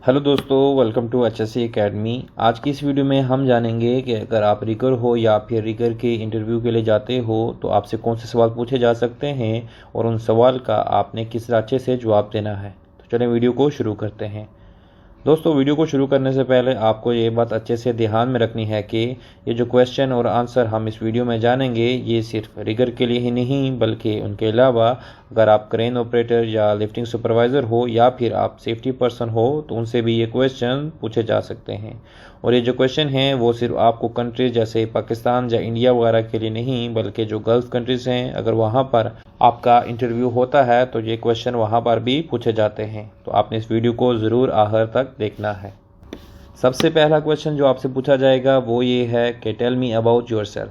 Hello दोस्तों, welcome to HSC academy. आज की इस वीडियो में हम जानेंगे कि अगर आप रिगर हो या फिर रिगर के इंटरव्यू के लिए जाते हो तो आपसे कौन से सवाल पूछे जा सकते हैं और उन सवाल का आपने किस अच्छे से जवाब देना है। तो चलें वीडियो को शुरू करते हैं। दोस्तों, वीडियो को शुरू करने से पहले आपको ये बात अच्छे से ध्यान में रखनी है कि ये जो क्वेश्चन और आंसर हम इस वीडियो में जानेंगे ये सिर्फ रिगर के लिए ही नहीं बल्कि उनके अलावा अगर आप क्रेन ऑपरेटर या लिफ्टिंग सुपरवाइज़र हो या फिर आप सेफ्टी पर्सन हो तो उनसे भी ये क्वेश्चन पूछे जा सकते हैं। और ये जो क्वेश्चन हैं वो सिर्फ आपको कंट्रीज जैसे पाकिस्तान या इंडिया वगैरह के लिए नहीं बल्कि जो गल्फ कंट्रीज़ हैं अगर वहाँ पर आपका इंटरव्यू होता है तो ये क्वेश्चन वहाँ पर भी पूछे जाते हैं। तो आपने इस वीडियो को ज़रूर आखिर तक देखना है। सबसे पहला क्वेश्चन जो आपसे पूछा जाएगा वो ये है कि टेल मी अबाउट योरसेल्फ,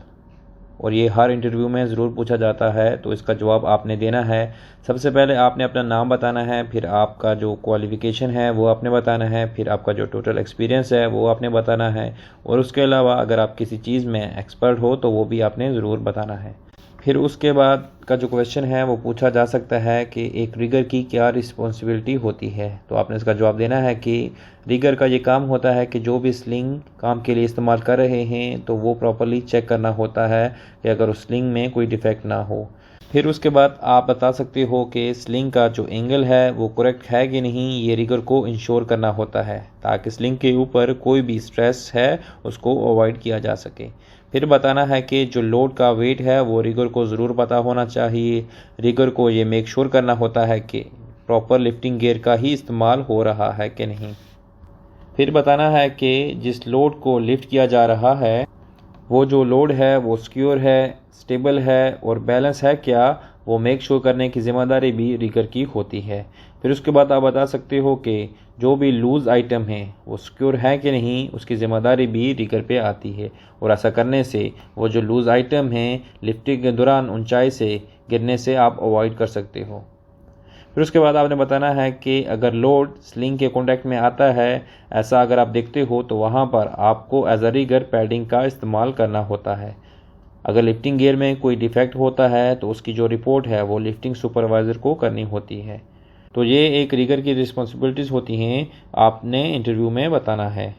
और ये हर इंटरव्यू में ज़रूर पूछा जाता है। तो इसका जवाब आपने देना है। सबसे पहले आपने अपना नाम बताना है, फिर आपका जो क्वालिफ़िकेशन है वो आपने बताना है, फिर आपका जो टोटल एक्सपीरियंस है वो आपने बताना है, और उसके अलावा अगर आप किसी चीज़ में एक्सपर्ट हो तो वो भी आपने ज़रूर बताना है। फिर उसके बाद का जो क्वेश्चन है वो पूछा जा सकता है कि एक रिगर की क्या रिस्पॉन्सिबिलिटी होती है। तो आपने इसका जवाब देना है कि रिगर का ये काम होता है कि जो भी स्लिंग काम के लिए इस्तेमाल कर रहे हैं तो वो प्रॉपर्ली चेक करना होता है कि अगर उस स्लिंग में कोई डिफेक्ट ना हो। फिर उसके बाद आप बता सकते हो कि स्लिंग का जो एंगल है वो करेक्ट है कि नहीं, ये रिगर को इंश्योर करना होता है ताकि स्लिंग के ऊपर कोई भी स्ट्रेस है उसको अवॉइड किया जा सके। फिर बताना है कि जो लोड का वेट है वो रिगर को ज़रूर पता होना चाहिए। रिगर को ये मेक श्योर करना होता है कि प्रॉपर लिफ्टिंग गियर का ही इस्तेमाल हो रहा है कि नहीं। फिर बताना है कि जिस लोड को लिफ्ट किया जा रहा है वो जो लोड है वो सिक्योर है, स्टेबल है और बैलेंस है क्या, वो मेक श्योर करने की ज़िम्मेदारी भी रिगर की होती है। फिर उसके बाद आप बता सकते हो कि जो भी लूज़ आइटम है वो सिक्योर है कि नहीं, उसकी ज़िम्मेदारी भी रिगर पे आती है, और ऐसा करने से वो जो लूज़ आइटम हैं लिफ्टिंग के दौरान ऊंचाई से गिरने से आप अवॉइड कर सकते हो। फिर उसके बाद आपने बताना है कि अगर लोड स्लिंग के कॉन्टैक्ट में आता है, ऐसा अगर आप देखते हो तो वहाँ पर आपको एज अ रिगर पैडिंग का इस्तेमाल करना होता है। अगर लिफ्टिंग गियर में कोई डिफेक्ट होता है तो उसकी जो रिपोर्ट है वो लिफ्टिंग सुपरवाइज़र को करनी होती है। तो ये एक रिगर की रिस्पॉन्सिबिलिटीज़ होती हैं, आपने इंटरव्यू में बताना है।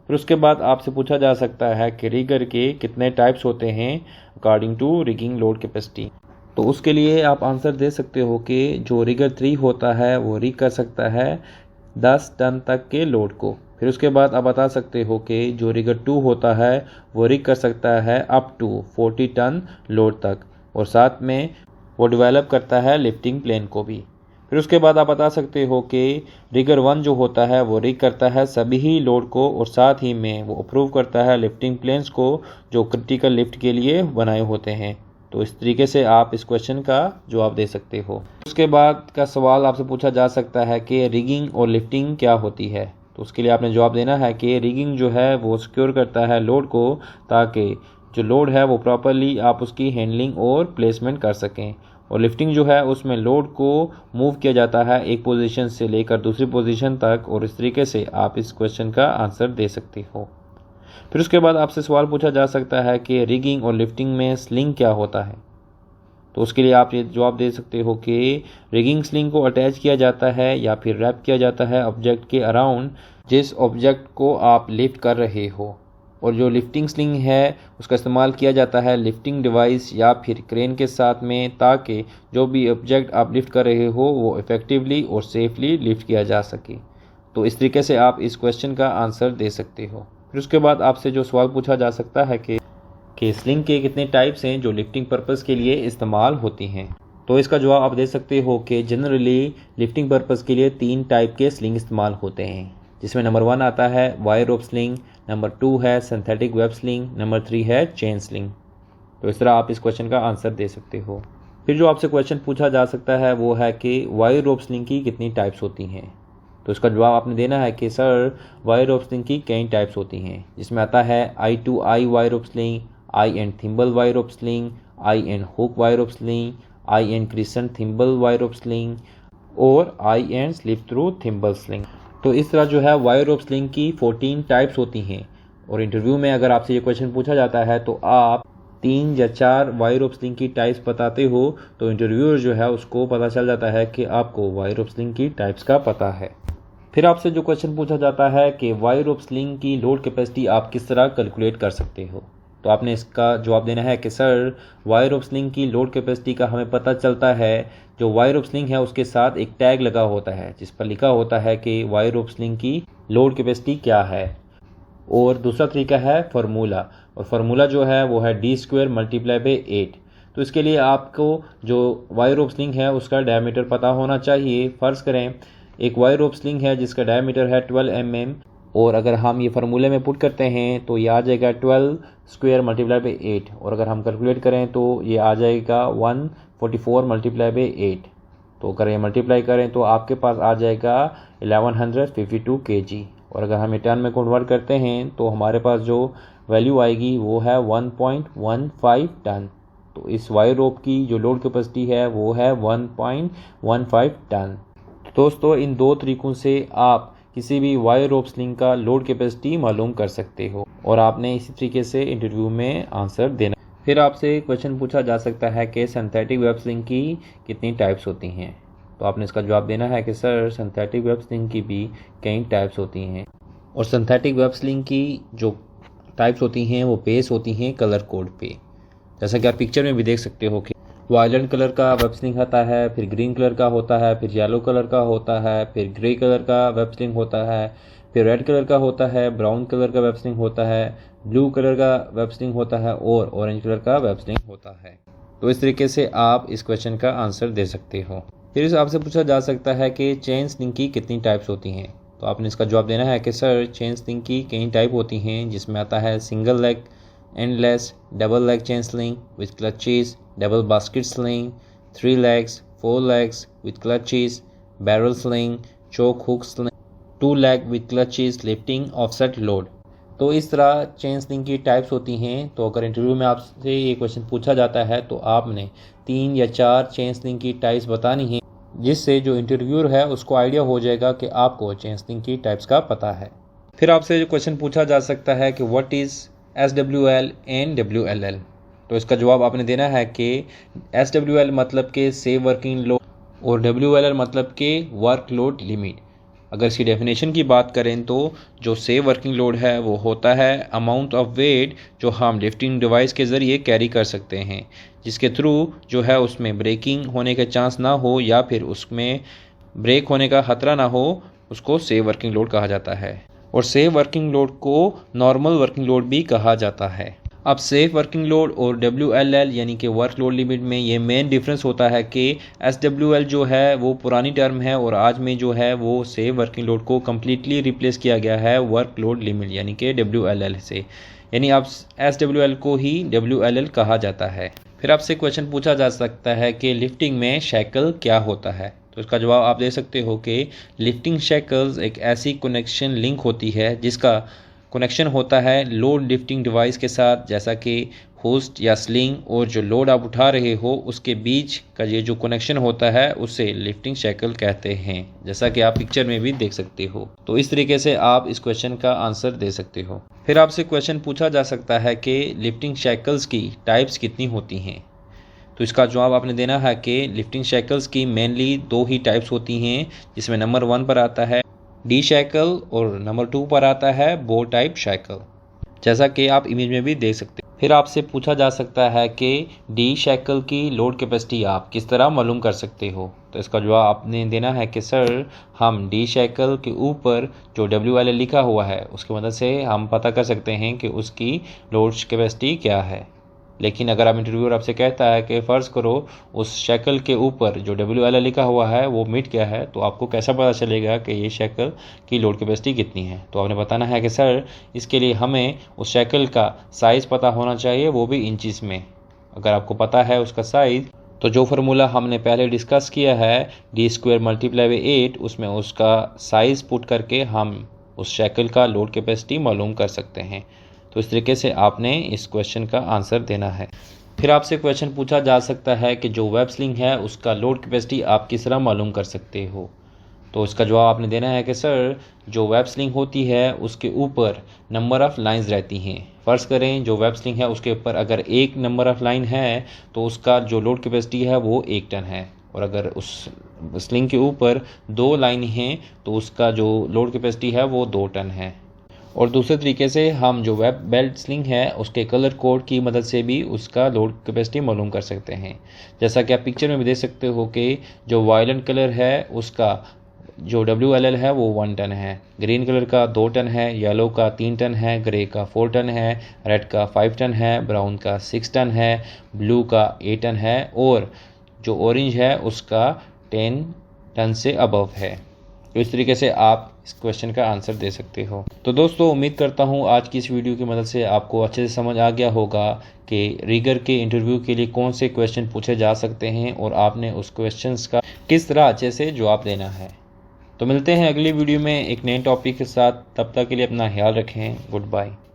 फिर उसके बाद आपसे पूछा जा सकता है कि रिगर के कितने टाइप्स होते हैं according to rigging load capacity. तो उसके लिए आप आंसर दे सकते हो कि जो रिगर 3 होता है वो रिग कर सकता है 10 टन तक के लोड को। फिर उसके बाद आप बता सकते हो कि जो रिगर 2 होता है वो रिग कर सकता है अप टू 40 टन लोड तक, और साथ में वो डेवलप करता है लिफ्टिंग प्लेन को भी। फिर उसके बाद आप बता सकते हो कि रिगर 1 जो होता है वो रिग करता है सभी ही लोड को, और साथ ही में वो अप्रूव करता है लिफ्टिंग प्लेन्स को जो क्रिटिकल लिफ्ट के लिए बनाए होते हैं। तो इस तरीके से आप इस क्वेश्चन का जवाब दे सकते हो। उसके बाद का सवाल आपसे पूछा जा सकता है कि रिगिंग और लिफ्टिंग क्या होती है। तो उसके लिए आपने जवाब देना है कि रिगिंग जो है वो सिक्योर करता है लोड को ताकि जो लोड है वो प्रॉपरली आप उसकी हैंडलिंग और प्लेसमेंट कर सकें, और लिफ्टिंग जो है उसमें लोड को मूव किया जाता है एक पोजीशन से लेकर दूसरी पोजीशन तक, और इस तरीके से आप इस क्वेश्चन का आंसर दे सकते हो। फिर उसके बाद आपसे सवाल पूछा जा सकता है कि रिगिंग और लिफ्टिंग में स्लिंग क्या होता है। तो उसके लिए आप ये जवाब दे सकते हो कि रिगिंग स्लिंग को अटैच किया जाता है या फिर रैप किया जाता है ऑब्जेक्ट के अराउंड जिस ऑब्जेक्ट को आप लिफ्ट कर रहे हो, और जो लिफ्टिंग स्लिंग है उसका इस्तेमाल किया जाता है लिफ्टिंग डिवाइस या फिर क्रेन के साथ में ताकि जो भी ऑब्जेक्ट आप लिफ्ट कर रहे हो वो इफ़ेक्टिवली और सेफली लिफ्ट किया जा सके। तो इस तरीके से आप इस क्वेश्चन का आंसर दे सकते हो। फिर उसके बाद आपसे जो सवाल पूछा जा सकता है कि स्लिंग के कितने टाइप्स हैं जो लिफ्टिंग पर्पज़ के लिए इस्तेमाल होती हैं। तो इसका जवाब आप दे सकते हो कि जनरली लिफ्टिंग पर्पज़ के लिए 3 टाइप के स्लिंग इस्तेमाल होते हैं, जिसमें नंबर 1 आता है वायर रोप स्लिंग, नंबर 2 है सिंथेटिक वेब स्लिंग, नंबर 3 है चेन स्लिंग। तो इस तरह आप इस क्वेश्चन का आंसर दे सकते हो। फिर जो आपसे क्वेश्चन पूछा जा सकता है वो है कि वायर रोप स्लिंग की कितनी टाइप्स होती हैं। तो इसका जवाब आपने देना है कि सर वायर रोप स्लिंग की कई टाइप्स होती हैं, जिसमें आता है eye to eye wire rope sling, eye and thimble wire rope sling, eye and hook wire rope sling, eye and crescent thimble wire rope sling, और eye and slip through thimble sling. तो इस तरह जो है wire rope sling की 14 types होती हैं, और इंटरव्यू में अगर आपसे ये क्वेश्चन पूछा जाता है तो आप 3 या 4 वायर रोप स्लिंग की टाइप्स बताते हो तो इंटरव्यूअर जो है उसको पता चल जाता है कि आपको वायर रोप स्लिंग की टाइप्स का पता है। फिर आपसे जो क्वेश्चन पूछा जाता है कि वायर ऑफ स्लिंग की लोड कैपेसिटी आप किस तरह कैलकुलेट कर सकते हो, तो आपने इसका जवाब देना है कि सर वायर ऑफ स्लिंग की लोड कैपेसिटी का हमें पता चलता है, जो वायर ऑफ स्लिंग है उसके साथ एक टैग लगा होता है जिस पर लिखा होता है कि वायर ऑफ स्लिंग की लोड कैपेसिटी क्या है। और दूसरा तरीका है फार्मूला, और फार्मूला जो है वो है d² मल्टीप्लाई बाई 8। तो इसके लिए आपको जो वायर ऑफ स्लिंग है उसका डायमीटर पता होना चाहिए। फ़र्ज़ करें एक वायर ऑफ स्लिंग है जिसका डायमीटर है 12 mm, और अगर हम ये फार्मूले में पुट करते हैं तो ये आ जाएगा 12² मल्टीप्लाई बाई 8, और अगर हम कैलकुलेट करें तो ये आ जाएगा 144 मल्टीप्लाई बाई 8। तो अगर ये मल्टीप्लाई करें तो आपके पास आ जाएगा 1152 kg, और अगर हम टन में कन्वर्ट करते हैं तो हमारे पास जो वैल्यू आएगी वो है 1.15 टन। तो इस वायर रोप की जो लोड कैपेसिटी है वो है 1.15 टन। तो दोस्तों इन दो तरीकों से आप किसी भी वायर रोप स्लिंग का लोड कैपेसिटी मालूम कर सकते हो, और आपने इसी तरीके से इंटरव्यू में आंसर देना। फिर आपसे क्वेश्चन पूछा जा सकता है कि सिंथेटिक वेब स्लिंग की कितनी टाइप्स होती हैं, तो आपने इसका जवाब देना है कि सर सिंथेटिक वेब स्लिंग की भी कई टाइप्स होती हैं, और सिंथेटिक वेब स्लिंग की जो टाइप्स होती हैं वो बेस होती हैं कलर कोड पे। जैसा कि आप पिक्चर में भी देख सकते हो कि वायलेट कलर का वेब स्लिंग आता है, फिर ग्रीन कलर का होता है, फिर येलो कलर का होता है, फिर ग्रे कलर का वेब स्लिंग होता है, फिर रेड कलर का होता है, ब्राउन कलर का वेब स्लिंग होता है, ब्लू कलर का वेब स्लिंग होता है, और ऑरेंज कलर का वेब स्लिंग होता है। तो इस तरीके से आप इस क्वेश्चन का आंसर दे सकते हो। फिर आपसे पूछा जा सकता है कि चेन स्लिंग की कितनी टाइप्स होती हैं, तो आपने इसका जवाब देना है कि सर चेन स्लिंग की कई टाइप होती हैं, जिसमें आता है single leg, endless, double leg chain sling with clutches, double basket sling, 3 legs, 4 legs with clutches, barrel sling, choke hook sling, 2 leg with clutches, lifting offset load। तो इस तरह चेन स्लिंग की टाइप्स होती हैं। तो अगर इंटरव्यू में आपसे ये क्वेश्चन पूछा जाता है तो आपने 3 या 4 चेन स्लिंग की टाइप्स बतानी है, जिससे जो इंटरव्यूअर है उसको आइडिया हो जाएगा कि आपको चेन स्लिंग की टाइप्स का पता है। फिर आपसे जो क्वेश्चन पूछा जा सकता है कि what is SWL and WLL, तो इसका जवाब आपने देना है कि SWL मतलब के सेव वर्किंग लोड, और WLL मतलब के वर्क लोड लिमिट। अगर इसकी डेफिनेशन की बात करें तो जो सेव वर्किंग लोड है वो होता है अमाउंट ऑफ वेट जो हम लिफ्टिंग डिवाइस के ज़रिए कैरी कर सकते हैं, जिसके थ्रू जो है उसमें ब्रेकिंग होने के चांस ना हो या फिर उसमें ब्रेक होने का खतरा ना हो, उसको सेव वर्किंग लोड कहा जाता है। और सेव वर्किंग लोड को नॉर्मल वर्किंग लोड भी कहा जाता है। अब सेफ वर्किंग लोड और WLL यानी कि वर्क लोड लिमिट में ये मेन डिफरेंस होता है कि SWL जो है वो पुरानी टर्म है, और आज में जो है वो सेफ वर्किंग लोड को कम्प्लीटली रिप्लेस किया गया है वर्क लोड लिमिट यानी कि WLL से, यानी अब SWL को ही WLL कहा जाता है। फिर आपसे क्वेश्चन पूछा जा सकता है कि लिफ्टिंग में शैकल क्या होता है, तो इसका जवाब आप दे सकते हो कि लिफ्टिंग शैकल्स एक ऐसी कनेक्शन लिंक होती है जिसका कनेक्शन होता है लोड लिफ्टिंग डिवाइस के साथ, जैसा कि होस्ट या स्लिंग और जो लोड आप उठा रहे हो उसके बीच का ये जो कनेक्शन होता है उसे लिफ्टिंग शैकल कहते हैं, जैसा कि आप पिक्चर में भी देख सकते हो। तो इस तरीके से आप इस क्वेश्चन का आंसर दे सकते हो। फिर आपसे क्वेश्चन पूछा जा सकता है कि लिफ्टिंग शैकल्स की टाइप्स कितनी होती हैं, तो इसका जवाब आपने देना है कि लिफ्टिंग शैकल्स की मेनली 2 ही टाइप्स होती हैं, जिसमें नंबर 1 पर आता है डी शैकल और नंबर 2 पर आता है बो टाइप शैकल, जैसा कि आप इमेज में भी देख सकते हैं। फिर आपसे पूछा जा सकता है कि डी शैकल की लोड कैपेसिटी आप किस तरह मालूम कर सकते हो, तो इसका जवाब आपने देना है कि सर हम डी शैकल के ऊपर जो WLL लिखा हुआ है उसकी मदद से हम पता कर सकते हैं कि उसकी लोड कैपेसिटी क्या है। लेकिन अगर आप इंटरव्यूअर आपसे कहता है कि फ़र्ज़ करो उस शैकल के ऊपर जो WLL लिखा हुआ है वो मिट गया है, तो आपको कैसा पता चलेगा कि ये शैकल की लोड कैपेसिटी कितनी है, तो आपने बताना है कि सर इसके लिए हमें उस शैकल का साइज़ पता होना चाहिए, वो भी इंचज़ में। अगर आपको पता है उसका साइज़, तो जो फार्मूला हमने पहले डिस्कस किया है d² मल्टीप्लाई बाई 8, उसमें उसका साइज़ पुट करके हम उस शैकल का लोड कैपेसिटी मालूम कर सकते हैं। तो इस तरीके से आपने इस क्वेश्चन का आंसर देना है। फिर आपसे क्वेश्चन पूछा जा सकता है कि जो वेब स्लिंग है उसका लोड कैपेसिटी आप किस तरह मालूम कर सकते हो, तो इसका जवाब आपने देना है कि सर जो वेब स्लिंग होती है उसके ऊपर नंबर ऑफ़ लाइंस रहती हैं। फ़र्ज़ करें जो वेब स्लिंग है उसके ऊपर अगर 1 नंबर ऑफ़ लाइन है तो उसका जो लोड कैपेसिटी है वो 1 टन है, और अगर उस स्लिंग के ऊपर 2 लाइन हैं तो उसका जो लोड कैपेसिटी है वो 2 टन है। और दूसरे तरीके से हम जो वेब बेल्ट स्लिंग है उसके कलर कोड की मदद से भी उसका लोड कैपेसिटी मालूम कर सकते हैं। जैसा कि आप पिक्चर में भी देख सकते हो कि जो वायलेंट कलर है उसका जो WLL है वो 1 टन है, ग्रीन कलर का 2 टन है, येलो का 3 टन है, ग्रे का 4 टन है, रेड का 5 टन है, ब्राउन का 6 टन है, ब्लू का 8 टन है और जो ऑरेंज है उसका 10 टन से अबव है। तो इस तरीके से आप इस क्वेश्चन का आंसर दे सकते हो। तो दोस्तों उम्मीद करता हूँ आज की इस वीडियो की मदद से आपको अच्छे से समझ आ गया होगा कि रिगर के इंटरव्यू के लिए कौन से क्वेश्चन पूछे जा सकते हैं और आपने उस क्वेश्चंस का किस तरह अच्छे से जवाब देना है। तो मिलते हैं अगली वीडियो में एक नए टॉपिक के साथ, तब तक के लिए अपना ख्याल रखें। Good bye.